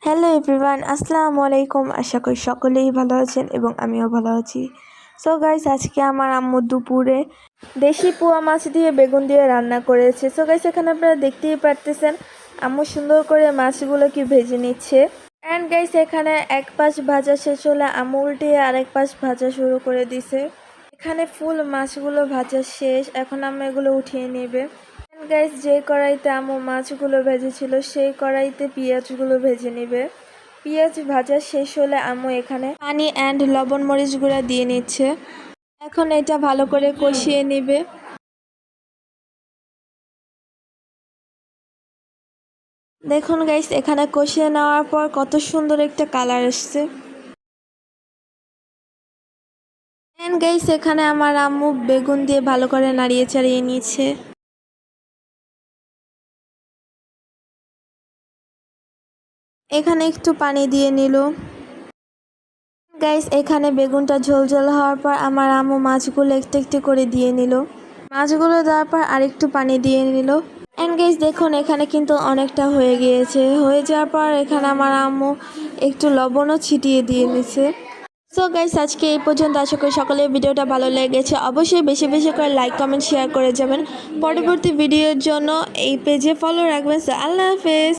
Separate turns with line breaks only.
Hello everyone, আসসালামু আলাইকুম। আশা করি সকলেই ভালো আছেন এবং আমিও ভালো আছি। সো গাইস, আজকে আমার আম্মু দুপুরে দেশি পোয়া মাছ দিয়ে বেগুন দিয়ে রান্না করেছে। সো গাইস, এখানে আপনারা দেখতেই পারতেছেন আম্মু সুন্দর করে মাছগুলোকে ভেজে নিচ্ছে। অ্যান্ড গাইস, এখানে এক পাশ ভাজা শেষ হলে আম্মু উল্টিয়ে আরেক পাশ ভাজা শুরু করে দিছে। এখানে ফুল মাছগুলো ভাজা শেষ, এখন আম্মু এগুলো উঠিয়ে নেবে। গাইস, যে কড়াইতে আম্মু মাছগুলো ভেজেছিল সেই কড়াইতে পেঁয়াজগুলো ভেজে নেবে। পেঁয়াজ ভাজা শেষ হলে আম্মু এখানে পানি অ্যান্ড লবণ মরিচ গুঁড়া দিয়ে নিচ্ছে। এখন এটা ভালো করে কষিয়ে নেবে। দেখুন গাইস, এখানে কষিয়ে নেওয়ার পর কত সুন্দর একটা কালার আসছে। অ্যান্ড গাইস, এখানে আমার আম্মু বেগুন দিয়ে ভালো করে নাড়িয়ে চাড়িয়ে নিচ্ছে। এখানে একটু পানি দিয়ে নিল। গাইস, এখানে বেগুনটা ঝোল ঝোল হওয়ার পর আমার আম্মু মাছগুলো একটু একটু করে দিয়ে নিল। মাছগুলো দেওয়ার পর আরেকটু পানি দিয়ে নিল। এন্ড গাইস, দেখুন এখানে কিন্তু অনেকটা হয়ে গিয়েছে। হয়ে যাওয়ার পর এখানে আমার আম্মু একটু লবণও ছিটিয়ে দিয়ে নিছে। সো গাইস, আজকে এই পর্যন্ত। আশা করি সকলের ভিডিওটা ভালো লেগেছে। অবশ্যই বেশি বেশি করে লাইক কমেন্ট শেয়ার করে যাবেন। পরবর্তী ভিডিওর জন্য এই পেজে ফলো রাখবেন। আল্লাহ হাফেজ।